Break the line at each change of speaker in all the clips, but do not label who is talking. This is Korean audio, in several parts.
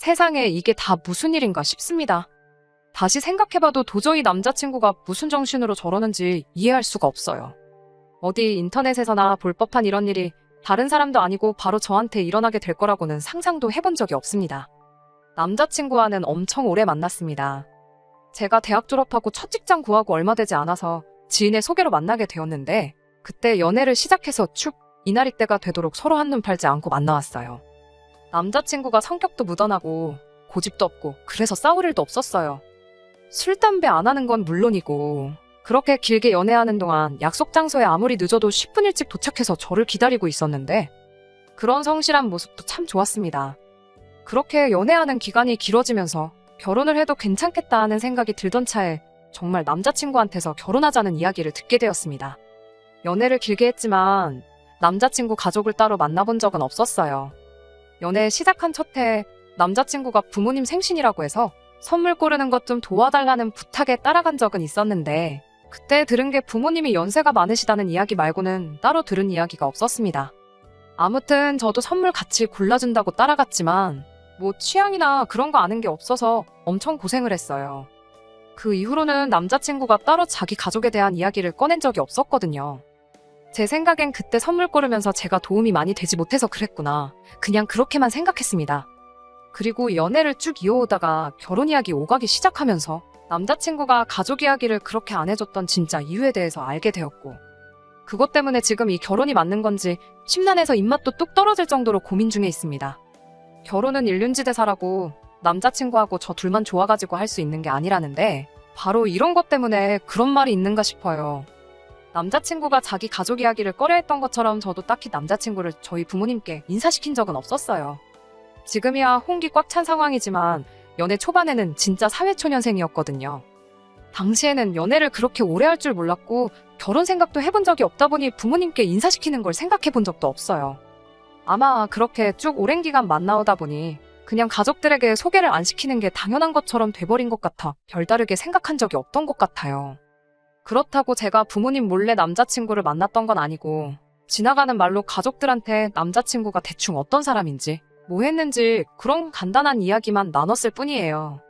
세상에 이게 다 무슨 일인가 싶습니다. 다시 생각해봐도 도저히 남자친구가 무슨 정신으로 저러는지 이해할 수가 없어요. 어디 인터넷에서나 볼 법한 이런 일이 다른 사람도 아니고 바로 저한테 일어나게 될 거라고는 상상도 해본 적이 없습니다. 남자친구와는 엄청 오래 만났습니다. 제가 대학 졸업하고 첫 직장 구하고 얼마 되지 않아서 지인의 소개로 만나게 되었는데 그때 연애를 시작해서 쭉 이날이 때가 되도록 서로 한눈 팔지 않고 만나왔어요. 남자친구가 성격도 무던하고 고집도 없고 그래서 싸울 일도 없었어요. 술, 담배 안 하는 건 물론이고 그렇게 길게 연애하는 동안 약속 장소에 아무리 늦어도 10분 일찍 도착해서 저를 기다리고 있었는데 그런 성실한 모습도 참 좋았습니다. 그렇게 연애하는 기간이 길어지면서 결혼을 해도 괜찮겠다 하는 생각이 들던 차에 정말 남자친구한테서 결혼하자는 이야기를 듣게 되었습니다. 연애를 길게 했지만 남자친구 가족을 따로 만나본 적은 없었어요. 연애 시작한 첫 해에 남자친구가 부모님 생신이라고 해서 선물 고르는 것 좀 도와달라는 부탁에 따라간 적은 있었는데 그때 들은 게 부모님이 연세가 많으시다는 이야기 말고는 따로 들은 이야기가 없었습니다. 아무튼 저도 선물 같이 골라준다고 따라갔지만 뭐 취향이나 그런 거 아는 게 없어서 엄청 고생을 했어요. 그 이후로는 남자친구가 따로 자기 가족에 대한 이야기를 꺼낸 적이 없었거든요. 제 생각엔 그때 선물 고르면서 제가 도움이 많이 되지 못해서 그랬구나. 그냥 그렇게만 생각했습니다. 그리고 연애를 쭉 이어오다가 결혼 이야기 오가기 시작하면서 남자친구가 가족 이야기를 그렇게 안 해줬던 진짜 이유에 대해서 알게 되었고 그것 때문에 지금 이 결혼이 맞는 건지 심란해서 입맛도 뚝 떨어질 정도로 고민 중에 있습니다. 결혼은 일륜지대사라고 남자친구하고 저 둘만 좋아가지고 할 수 있는 게 아니라는데 바로 이런 것 때문에 그런 말이 있는가 싶어요. 남자친구가 자기 가족 이야기를 꺼려했던 것처럼 저도 딱히 남자친구를 저희 부모님께 인사시킨 적은 없었어요. 지금이야 홍기 꽉 찬 상황이지만 연애 초반에는 진짜 사회초년생이었거든요. 당시에는 연애를 그렇게 오래 할 줄 몰랐고 결혼 생각도 해본 적이 없다 보니 부모님께 인사시키는 걸 생각해 본 적도 없어요. 아마 그렇게 쭉 오랜 기간 만나오다 보니 그냥 가족들에게 소개를 안 시키는 게 당연한 것처럼 돼버린 것 같아 별다르게 생각한 적이 없던 것 같아요. 그렇다고 제가 부모님 몰래 남자친구를 만났던 건 아니고 지나가는 말로 가족들한테 남자친구가 대충 어떤 사람인지 뭐 했는지 그런 간단한 이야기만 나눴을 뿐이에요.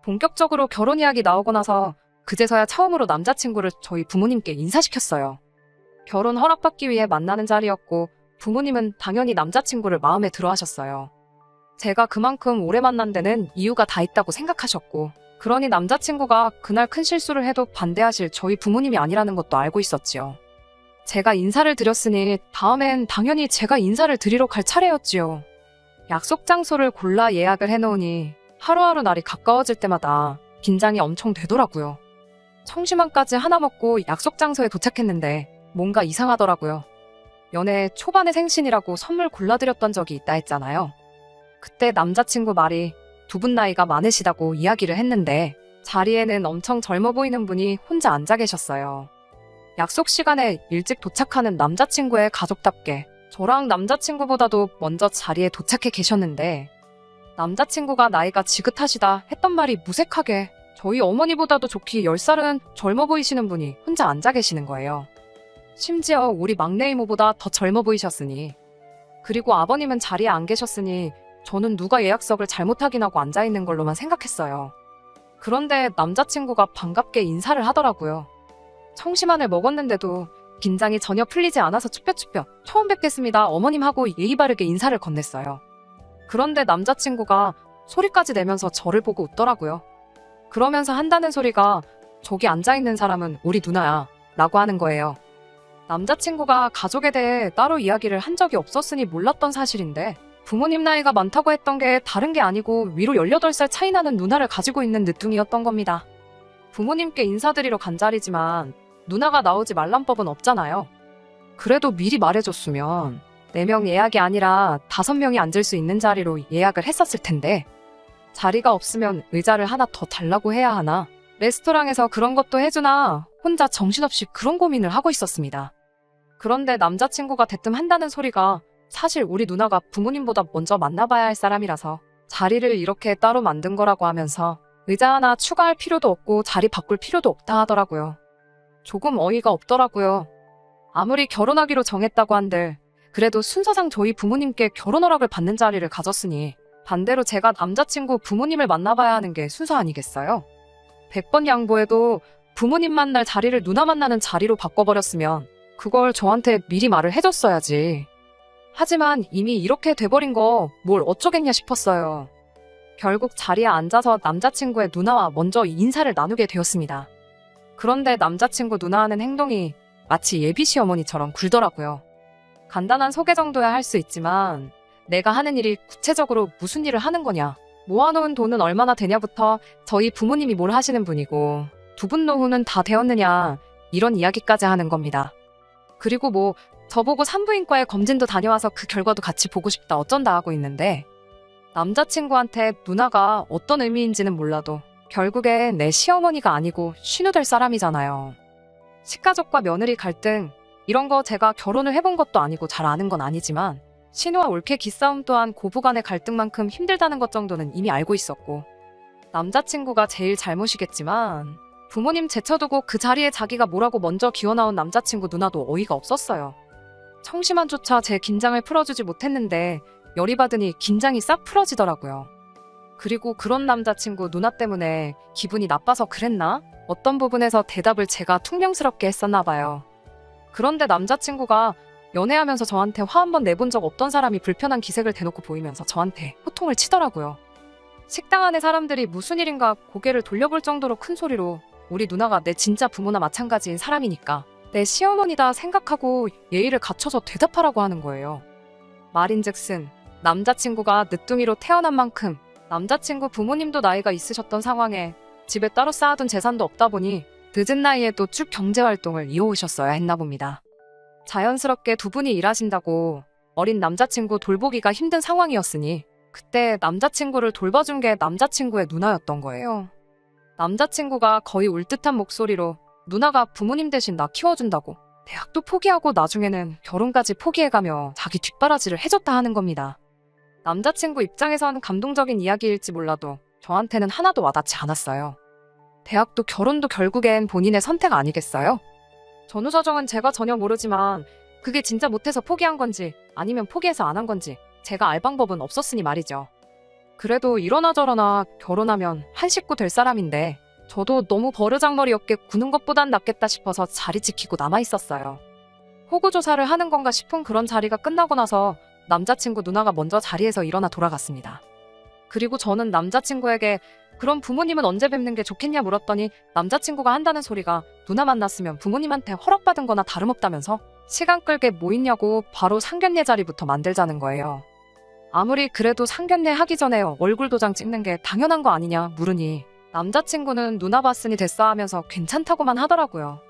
본격적으로 결혼 이야기 나오고 나서 그제서야 처음으로 남자친구를 저희 부모님께 인사시켰어요. 결혼 허락받기 위해 만나는 자리였고 부모님은 당연히 남자친구를 마음에 들어 하셨어요. 제가 그만큼 오래 만난 데는 이유가 다 있다고 생각하셨고 그러니 남자친구가 그날 큰 실수를 해도 반대하실 저희 부모님이 아니라는 것도 알고 있었지요. 제가 인사를 드렸으니 다음엔 당연히 제가 인사를 드리러 갈 차례였지요. 약속 장소를 골라 예약을 해놓으니 하루하루 날이 가까워질 때마다 긴장이 엄청 되더라고요. 청심환까지 하나 먹고 약속 장소에 도착했는데 뭔가 이상하더라고요. 연애 초반에 생신이라고 선물 골라드렸던 적이 있다 했잖아요. 그때 남자친구 말이 두 분 나이가 많으시다고 이야기를 했는데 자리에는 엄청 젊어 보이는 분이 혼자 앉아 계셨어요. 약속 시간에 일찍 도착하는 남자친구의 가족답게 저랑 남자친구보다도 먼저 자리에 도착해 계셨는데 남자친구가 나이가 지긋하시다 했던 말이 무색하게 저희 어머니보다도 좋기 10살은 젊어 보이시는 분이 혼자 앉아 계시는 거예요. 심지어 우리 막내 이모보다 더 젊어 보이셨으니 그리고 아버님은 자리에 안 계셨으니 저는 누가 예약석을 잘못 확인하고 앉아있는 걸로만 생각했어요. 그런데 남자친구가 반갑게 인사를 하더라고요. 청심환을 먹었는데도 긴장이 전혀 풀리지 않아서 추뼛추뼛 처음 뵙겠습니다 어머님 하고 예의 바르게 인사를 건넸어요. 그런데 남자친구가 소리까지 내면서 저를 보고 웃더라고요. 그러면서 한다는 소리가 저기 앉아있는 사람은 우리 누나야 라고 하는 거예요. 남자친구가 가족에 대해 따로 이야기를 한 적이 없었으니 몰랐던 사실인데 부모님 나이가 많다고 했던 게 다른 게 아니고 위로 18살 차이 나는 누나를 가지고 있는 늦둥이였던 겁니다. 부모님께 인사드리러 간 자리지만 누나가 나오지 말란 법은 없잖아요. 그래도 미리 말해줬으면 4명 예약이 아니라 5명이 앉을 수 있는 자리로 예약을 했었을 텐데 자리가 없으면 의자를 하나 더 달라고 해야 하나 레스토랑에서 그런 것도 해주나 혼자 정신없이 그런 고민을 하고 있었습니다. 그런데 남자친구가 대뜸 한다는 소리가 사실 우리 누나가 부모님보다 먼저 만나봐야 할 사람이라서 자리를 이렇게 따로 만든 거라고 하면서 의자 하나 추가할 필요도 없고 자리 바꿀 필요도 없다 하더라고요. 조금 어이가 없더라고요. 아무리 결혼하기로 정했다고 한들 그래도 순서상 저희 부모님께 결혼 허락을 받는 자리를 가졌으니 반대로 제가 남자친구 부모님을 만나봐야 하는 게 순서 아니겠어요? 100번 양보해도 부모님 만날 자리를 누나 만나는 자리로 바꿔버렸으면 그걸 저한테 미리 말을 해줬어야지. 하지만 이미 이렇게 돼버린 거 뭘 어쩌겠냐 싶었어요. 결국 자리에 앉아서 남자친구의 누나와 먼저 인사를 나누게 되었습니다. 그런데 남자친구 누나 하는 행동이 마치 예비 시어머니처럼 굴더라고요. 간단한 소개 정도야 할 수 있지만 내가 하는 일이 구체적으로 무슨 일을 하는 거냐, 모아놓은 돈은 얼마나 되냐부터 저희 부모님이 뭘 하시는 분이고 두 분 노후는 다 되었느냐, 이런 이야기까지 하는 겁니다. 그리고 뭐 저보고 산부인과에 검진도 다녀와서 그 결과도 같이 보고 싶다 어쩐다 하고 있는데, 남자친구한테 누나가 어떤 의미인지는 몰라도 결국엔 내 시어머니가 아니고 신우될 사람이잖아요. 식가족과 며느리 갈등, 이런 거 제가 결혼을 해본 것도 아니고 잘 아는 건 아니지만 신우와 올케 기싸움 또한 고부간의 갈등만큼 힘들다는 것 정도는 이미 알고 있었고, 남자친구가 제일 잘못이겠지만 부모님 제쳐두고 그 자리에 자기가 뭐라고 먼저 기어나온 남자친구 누나도 어이가 없었어요. 청심환조차 제 긴장을 풀어주지 못했는데 열이 받으니 긴장이 싹 풀어지더라고요. 그리고 그런 남자친구 누나 때문에 기분이 나빠서 그랬나? 어떤 부분에서 대답을 제가 퉁명스럽게 했었나 봐요. 그런데 남자친구가 연애하면서 저한테 화 한 번 내본 적 없던 사람이 불편한 기색을 대놓고 보이면서 저한테 호통을 치더라고요. 식당 안에 사람들이 무슨 일인가 고개를 돌려볼 정도로 큰 소리로 우리 누나가 내 진짜 부모나 마찬가지인 사람이니까 내 시어머니다 생각하고 예의를 갖춰서 대답하라고 하는 거예요. 말인즉슨 남자친구가 늦둥이로 태어난 만큼 남자친구 부모님도 나이가 있으셨던 상황에 집에 따로 쌓아둔 재산도 없다 보니 늦은 나이에도 쭉 경제활동을 이어오셨어야 했나 봅니다. 자연스럽게 두 분이 일하신다고 어린 남자친구 돌보기가 힘든 상황이었으니 그때 남자친구를 돌봐준 게 남자친구의 누나였던 거예요. 남자친구가 거의 울듯한 목소리로 누나가 부모님 대신 나 키워준다고 대학도 포기하고 나중에는 결혼까지 포기해가며 자기 뒷바라지를 해줬다 하는 겁니다. 남자친구 입장에선 감동적인 이야기일지 몰라도 저한테는 하나도 와닿지 않았어요. 대학도 결혼도 결국엔 본인의 선택 아니겠어요? 전후 사정은 제가 전혀 모르지만 그게 진짜 못해서 포기한 건지 아니면 포기해서 안 한 건지 제가 알 방법은 없었으니 말이죠. 그래도 이러나 저러나 결혼하면 한 식구 될 사람인데 저도 너무 버르장머리 어깨 구는 것보단 낫겠다 싶어서 자리 지키고 남아있었어요. 호구조사를 하는 건가 싶은 그런 자리가 끝나고 나서 남자친구 누나가 먼저 자리에서 일어나 돌아갔습니다. 그리고 저는 남자친구에게 그럼 부모님은 언제 뵙는 게 좋겠냐 물었더니 남자친구가 한다는 소리가 누나 만났으면 부모님한테 허락받은 거나 다름없다면서 시간 끌게 뭐 있냐고 바로 상견례 자리부터 만들자는 거예요. 아무리 그래도 상견례 하기 전에 얼굴 도장 찍는 게 당연한 거 아니냐 물으니 남자친구는 누나 봤으니 됐어 하면서 괜찮다고만 하더라고요.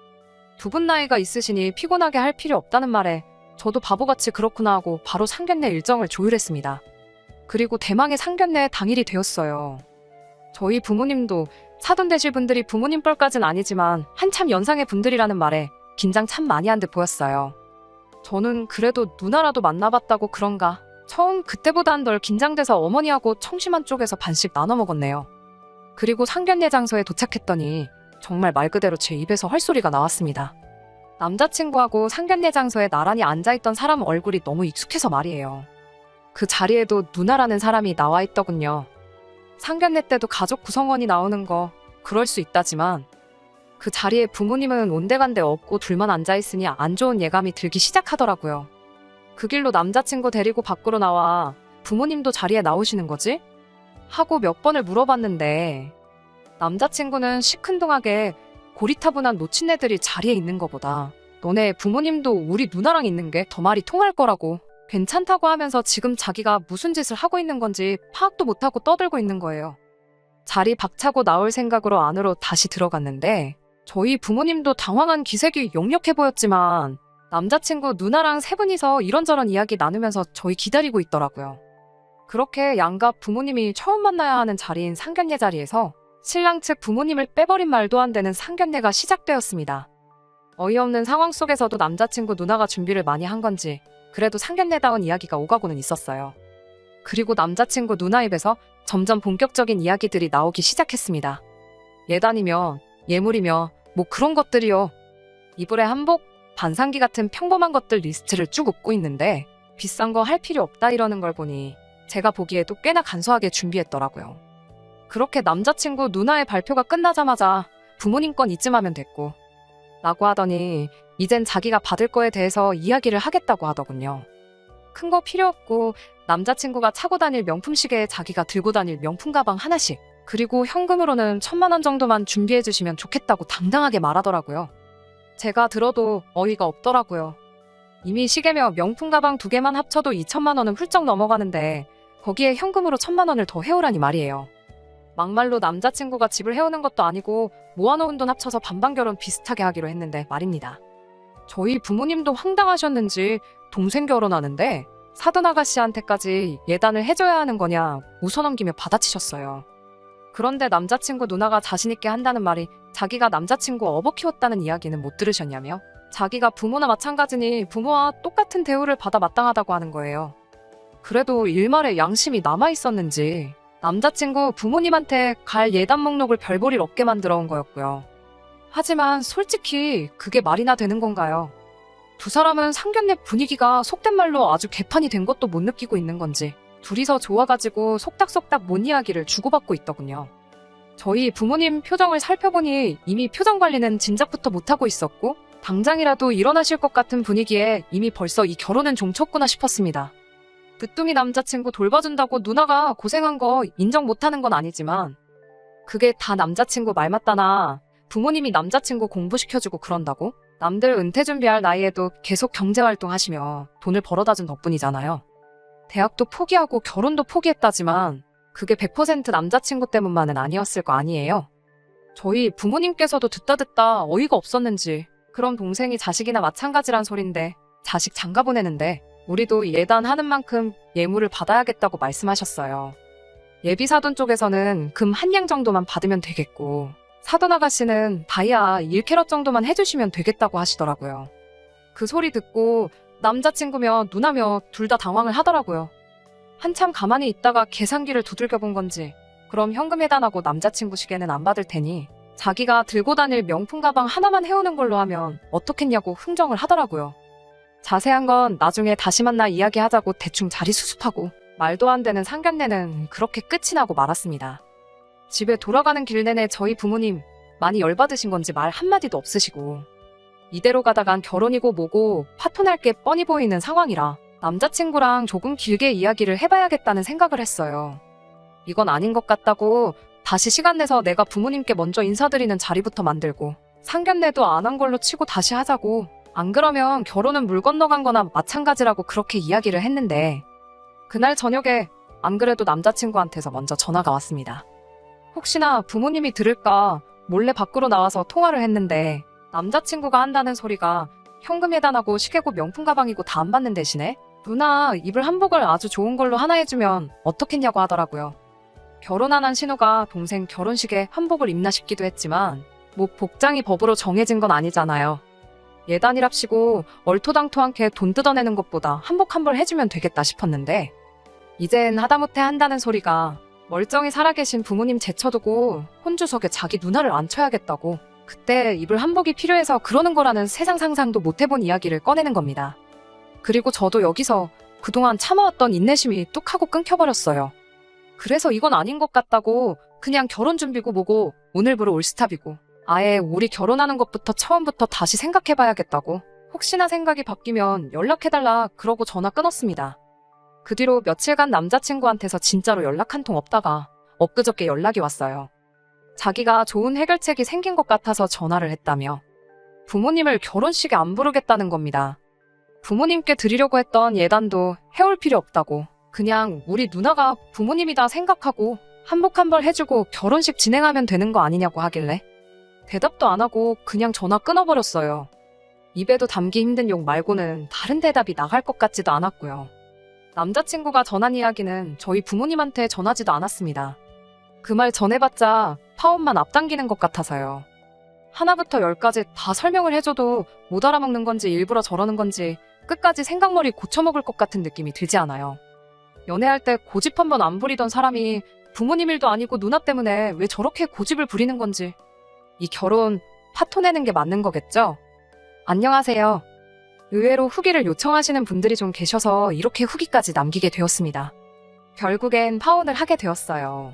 두 분 나이가 있으시니 피곤하게 할 필요 없다는 말에 저도 바보같이 그렇구나 하고 바로 상견례 일정을 조율했습니다. 그리고 대망의 상견례 당일이 되었어요. 저희 부모님도 사돈 되실 분들이 부모님 뻘까진 아니지만 한참 연상의 분들이라는 말에 긴장 참 많이 한 듯 보였어요. 저는 그래도 누나라도 만나봤다고 그런가 처음 그때보단 덜 긴장돼서 어머니하고 청심환 쪽에서 반씩 나눠 먹었네요. 그리고 상견례 장소에 도착했더니 정말 말 그대로 제 입에서 헐소리가 나왔습니다. 남자친구하고 상견례 장소에 나란히 앉아있던 사람 얼굴이 너무 익숙해서 말이에요. 그 자리에도 누나라는 사람이 나와 있더군요. 상견례 때도 가족 구성원이 나오는 거 그럴 수 있다지만 그 자리에 부모님은 온데간데 없고 둘만 앉아있으니 안 좋은 예감이 들기 시작하더라고요. 그 길로 남자친구 데리고 밖으로 나와 부모님도 자리에 나오시는 거지? 하고 몇 번을 물어봤는데 남자친구는 시큰둥하게 고리타분한 노친네들이 자리에 있는 거보다 너네 부모님도 우리 누나랑 있는 게 더 말이 통할 거라고 괜찮다고 하면서 지금 자기가 무슨 짓을 하고 있는 건지 파악도 못하고 떠들고 있는 거예요. 자리 박차고 나올 생각으로 안으로 다시 들어갔는데 저희 부모님도 당황한 기색이 역력해 보였지만 남자친구 누나랑 세 분이서 이런저런 이야기 나누면서 저희 기다리고 있더라고요. 그렇게 양가 부모님이 처음 만나야 하는 자리인 상견례 자리에서 신랑 측 부모님을 빼버린 말도 안 되는 상견례가 시작되었습니다. 어이없는 상황 속에서도 남자친구 누나가 준비를 많이 한 건지 그래도 상견례다운 이야기가 오가고는 있었어요. 그리고 남자친구 누나 입에서 점점 본격적인 이야기들이 나오기 시작했습니다. 예단이며 예물이며 뭐 그런 것들이요. 이불에 한복, 반상기 같은 평범한 것들 리스트를 쭉 읊고 있는데 비싼 거 할 필요 없다 이러는 걸 보니 제가 보기에도 꽤나 간소하게 준비했더라고요. 그렇게 남자친구 누나의 발표가 끝나자마자 부모님 건 이쯤 하면 됐고 라고 하더니 이젠 자기가 받을 거에 대해서 이야기를 하겠다고 하더군요. 큰 거 필요 없고 남자친구가 차고 다닐 명품 시계에 자기가 들고 다닐 명품 가방 하나씩, 그리고 현금으로는 1,000만 원 정도만 준비해 주시면 좋겠다고 당당하게 말하더라고요. 제가 들어도 어이가 없더라고요. 이미 시계며 명품 가방 2개만 합쳐도 2천만 원은 훌쩍 넘어가는데 거기에 현금으로 1,000만 원을 더 해오라니 말이에요. 막말로 남자친구가 집을 해오는 것도 아니고 모아놓은 돈 합쳐서 반반 결혼 비슷하게 하기로 했는데 말입니다. 저희 부모님도 황당하셨는지 동생 결혼하는데 사돈 아가씨한테까지 예단을 해줘야 하는 거냐 웃어넘기며 받아치셨어요. 그런데 남자친구 누나가 자신있게 한다는 말이 자기가 남자친구 업어 키웠다는 이야기는 못 들으셨냐며 자기가 부모나 마찬가지니 부모와 똑같은 대우를 받아 마땅하다고 하는 거예요. 그래도 일말의 양심이 남아있었는지 남자친구 부모님한테 갈 예단 목록을 별볼일 없게 만들어 온 거였고요. 하지만 솔직히 그게 말이나 되는 건가요? 두 사람은 상견례 분위기가 속된 말로 아주 개판이 된 것도 못 느끼고 있는 건지 둘이서 좋아가지고 속닥속닥 뭔 이야기를 주고받고 있더군요. 저희 부모님 표정을 살펴보니 이미 표정 관리는 진작부터 못하고 있었고 당장이라도 일어나실 것 같은 분위기에 이미 벌써 이 결혼은 종쳤구나 싶었습니다. 늦둥이 남자친구 돌봐준다고 누나가 고생한 거 인정 못하는 건 아니지만 그게 다 남자친구 말 맞다나 부모님이 남자친구 공부시켜주고 그런다고 남들 은퇴 준비할 나이에도 계속 경제활동 하시며 돈을 벌어다 준 덕분이잖아요. 대학도 포기하고 결혼도 포기했다지만 그게 100% 남자친구 때문만은 아니었을 거 아니에요. 저희 부모님께서도 듣다 어이가 없었는지 그럼 동생이 자식이나 마찬가지란 소린데 자식 장가 보내는데 우리도 예단하는 만큼 예물을 받아야겠다고 말씀하셨어요. 예비사돈 쪽에서는 금 한 양 정도만 받으면 되겠고 사돈 아가씨는 다이아 1캐럿 정도만 해주시면 되겠다고 하시더라고요. 그 소리 듣고 남자친구며 누나며 둘 다 당황을 하더라고요. 한참 가만히 있다가 계산기를 두들겨 본 건지 그럼 현금 해단하고 남자친구 시계는 안 받을 테니 자기가 들고 다닐 명품 가방 하나만 해오는 걸로 하면 어떻겠냐고 흥정을 하더라고요. 자세한 건 나중에 다시 만나 이야기하자고 대충 자리 수습하고 말도 안 되는 상견례는 그렇게 끝이 나고 말았습니다. 집에 돌아가는 길 내내 저희 부모님 많이 열받으신 건지 말 한마디도 없으시고 이대로 가다간 결혼이고 뭐고 파토날 게 뻔히 보이는 상황이라 남자친구랑 조금 길게 이야기를 해봐야겠다는 생각을 했어요. 이건 아닌 것 같다고 다시 시간 내서 내가 부모님께 먼저 인사드리는 자리부터 만들고 상견례도 안 한 걸로 치고 다시 하자고 안 그러면 결혼은 물 건너간 거나 마찬가지라고 그렇게 이야기를 했는데 그날 저녁에 안 그래도 남자친구한테서 먼저 전화가 왔습니다. 혹시나 부모님이 들을까 몰래 밖으로 나와서 통화를 했는데 남자친구가 한다는 소리가 현금 예단하고 시계고 명품 가방이고 다 안 받는 대신에 누나 입을 한복을 아주 좋은 걸로 하나 해주면 어떻겠냐고 하더라고요. 결혼 안 한 신우가 동생 결혼식에 한복을 입나 싶기도 했지만 뭐 복장이 법으로 정해진 건 아니잖아요. 예단이랍시고 얼토당토하게 돈 뜯어내는 것보다 한복 한 벌 해주면 되겠다 싶었는데 이젠 하다못해 한다는 소리가 멀쩡히 살아계신 부모님 제쳐두고 혼주석에 자기 누나를 앉혀야겠다고 그때 입을 한복이 필요해서 그러는 거라는 세상 상상도 못해본 이야기를 꺼내는 겁니다. 그리고 저도 여기서 그동안 참아왔던 인내심이 뚝 하고 끊겨버렸어요. 그래서 이건 아닌 것 같다고 그냥 결혼 준비고 뭐고 오늘부로 올스탑이고 아예 우리 결혼하는 것부터 처음부터 다시 생각해봐야겠다고 혹시나 생각이 바뀌면 연락해달라 그러고 전화 끊었습니다. 그 뒤로 며칠간 남자친구한테서 진짜로 연락 한 통 없다가 엊그저께 연락이 왔어요. 자기가 좋은 해결책이 생긴 것 같아서 전화를 했다며 부모님을 결혼식에 안 부르겠다는 겁니다. 부모님께 드리려고 했던 예단도 해올 필요 없다고 그냥 우리 누나가 부모님이다 생각하고 한복 한 벌 해주고 결혼식 진행하면 되는 거 아니냐고 하길래 대답도 안 하고 그냥 전화 끊어버렸어요. 입에도 담기 힘든 욕 말고는 다른 대답이 나갈 것 같지도 않았고요. 남자친구가 전한 이야기는 저희 부모님한테 전하지도 않았습니다. 그 말 전해봤자 파혼만 앞당기는 것 같아서요. 하나부터 열까지 다 설명을 해줘도 못 알아먹는 건지 일부러 저러는 건지 끝까지 생각머리 고쳐먹을 것 같은 느낌이 들지 않아요. 연애할 때 고집 한번 안 부리던 사람이 부모님 일도 아니고 누나 때문에 왜 저렇게 고집을 부리는 건지 이 결혼 파토내는 게 맞는 거겠죠? 안녕하세요. 의외로 후기를 요청하시는 분들이 좀 계셔서 이렇게 후기까지 남기게 되었습니다. 결국엔 파혼을 하게 되었어요.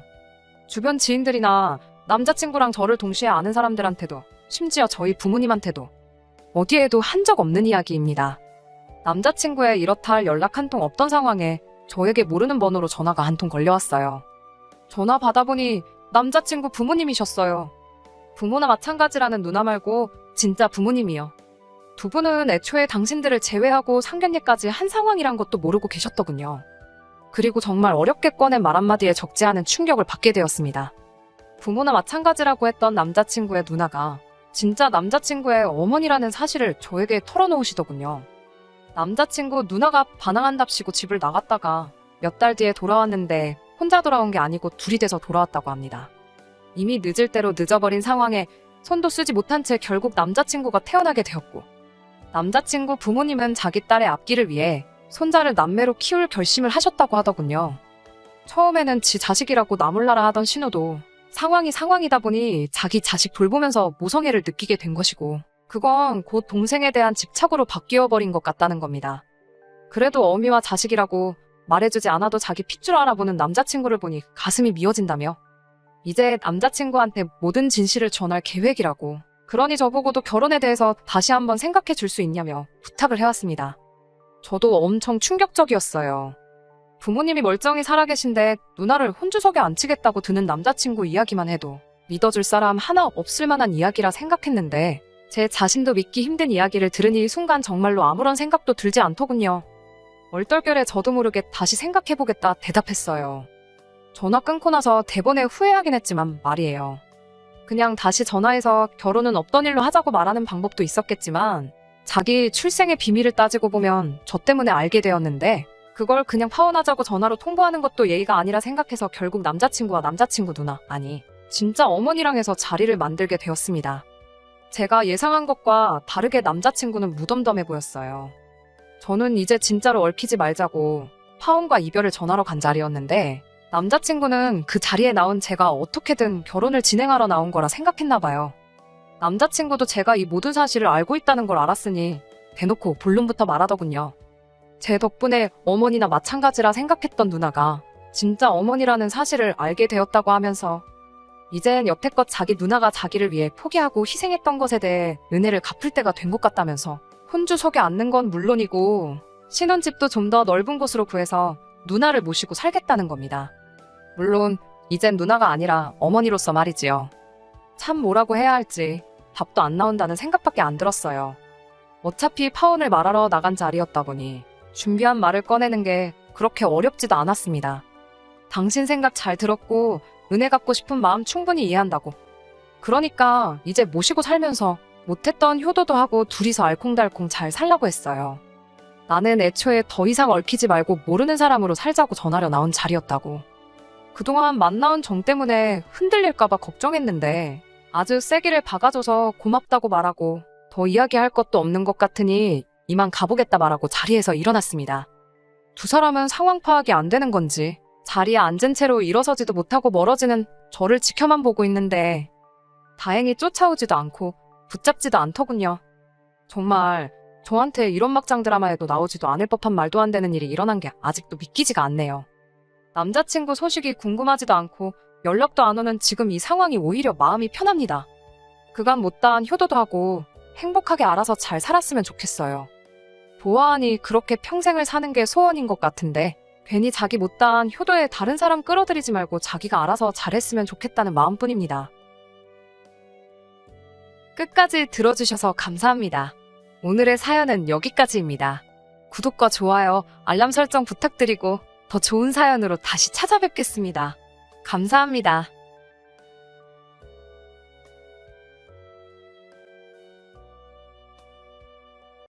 주변 지인들이나 남자친구랑 저를 동시에 아는 사람들한테도, 심지어 저희 부모님한테도 어디에도 한 적 없는 이야기입니다. 남자친구의 이렇다 할 연락 한 통 없던 상황에 저에게 모르는 번호로 전화가 한 통 걸려왔어요. 전화 받아보니 남자친구 부모님이셨어요. 부모나 마찬가지라는 누나 말고 진짜 부모님이요. 두 분은 애초에 당신들을 제외하고 상견례까지 한 상황이란 것도 모르고 계셨더군요. 그리고 정말 어렵게 꺼낸 말 한마디에 적지 않은 충격을 받게 되었습니다. 부모나 마찬가지라고 했던 남자친구의 누나가 진짜 남자친구의 어머니라는 사실을 저에게 털어놓으시더군요. 남자친구 누나가 반항한답시고 집을 나갔다가 몇 달 뒤에 돌아왔는데 혼자 돌아온 게 아니고 둘이 돼서 돌아왔다고 합니다. 이미 늦을 대로 늦어버린 상황에 손도 쓰지 못한 채 결국 남자친구가 태어나게 되었고, 남자친구 부모님은 자기 딸의 앞길을 위해 손자를 남매로 키울 결심을 하셨다고 하더군요. 처음에는 지 자식이라고 나몰라라 하던 신우도 상황이 상황이다 보니 자기 자식 돌보면서 모성애를 느끼게 된 것이고, 그건 곧 동생에 대한 집착으로 바뀌어버린 것 같다는 겁니다. 그래도 어미와 자식이라고 말해주지 않아도 자기 핏줄 알아보는 남자친구를 보니 가슴이 미어진다며 이제 남자친구한테 모든 진실을 전할 계획이라고, 그러니 저보고도 결혼에 대해서 다시 한번 생각해 줄 수 있냐며 부탁을 해왔습니다. 저도 엄청 충격적이었어요. 부모님이 멀쩡히 살아계신데 누나를 혼주석에 앉히겠다고 드는 남자친구 이야기만 해도 믿어줄 사람 하나 없을 만한 이야기라 생각했는데, 제 자신도 믿기 힘든 이야기를 들으니 순간 정말로 아무런 생각도 들지 않더군요. 얼떨결에 저도 모르게 다시 생각해보겠다 대답했어요. 전화 끊고 나서 대번에 후회하긴 했지만 말이에요. 그냥 다시 전화해서 결혼은 없던 일로 하자고 말하는 방법도 있었겠지만, 자기 출생의 비밀을 따지고 보면 저 때문에 알게 되었는데, 그걸 그냥 파혼하자고 전화로 통보하는 것도 예의가 아니라 생각해서 결국 남자친구와 남자친구 누나, 아니 진짜 어머니랑 해서 자리를 만들게 되었습니다. 제가 예상한 것과 다르게 남자친구는 무덤덤해 보였어요. 저는 이제 진짜로 얽히지 말자고 파혼과 이별을 전하러 간 자리였는데, 남자친구는 그 자리에 나온 제가 어떻게든 결혼을 진행하러 나온 거라 생각했나 봐요. 남자친구도 제가 이 모든 사실을 알고 있다는 걸 알았으니 대놓고 본론부터 말하더군요. 제 덕분에 어머니나 마찬가지라 생각했던 누나가 진짜 어머니라는 사실을 알게 되었다고 하면서 이젠 여태껏 자기 누나가 자기를 위해 포기하고 희생했던 것에 대해 은혜를 갚을 때가 된 것 같다면서 혼주석에 앉는 건 물론이고 신혼집도 좀 더 넓은 곳으로 구해서 누나를 모시고 살겠다는 겁니다. 물론 이젠 누나가 아니라 어머니로서 말이지요. 참 뭐라고 해야 할지 답도 안 나온다는 생각밖에 안 들었어요. 어차피 파혼을 말하러 나간 자리였다 보니 준비한 말을 꺼내는 게 그렇게 어렵지도 않았습니다. 당신 생각 잘 들었고 은혜 갚고 싶은 마음 충분히 이해한다고. 그러니까 이제 모시고 살면서 못했던 효도도 하고 둘이서 알콩달콩 잘 살라고 했어요. 나는 애초에 더 이상 얽히지 말고 모르는 사람으로 살자고 전하려 나온 자리였다고. 그동안 만나온 정 때문에 흔들릴까봐 걱정했는데 아주 세기를 박아줘서 고맙다고 말하고 더 이야기할 것도 없는 것 같으니 이만 가보겠다 말하고 자리에서 일어났습니다. 두 사람은 상황 파악이 안 되는 건지 자리에 앉은 채로 일어서지도 못하고 멀어지는 저를 지켜만 보고 있는데 다행히 쫓아오지도 않고 붙잡지도 않더군요. 정말 저한테 이런 막장 드라마에도 나오지도 않을 법한 말도 안 되는 일이 일어난 게 아직도 믿기지가 않네요. 남자친구 소식이 궁금하지도 않고 연락도 안 오는 지금 이 상황이 오히려 마음이 편합니다. 그간 못다한 효도도 하고 행복하게 알아서 잘 살았으면 좋겠어요. 보아하니 그렇게 평생을 사는 게 소원인 것 같은데 괜히 자기 못다한 효도에 다른 사람 끌어들이지 말고 자기가 알아서 잘했으면 좋겠다는 마음뿐입니다. 끝까지 들어주셔서 감사합니다. 오늘의 사연은 여기까지입니다. 구독과 좋아요, 알람 설정 부탁드리고 더 좋은 사연으로 다시 찾아뵙겠습니다. 감사합니다.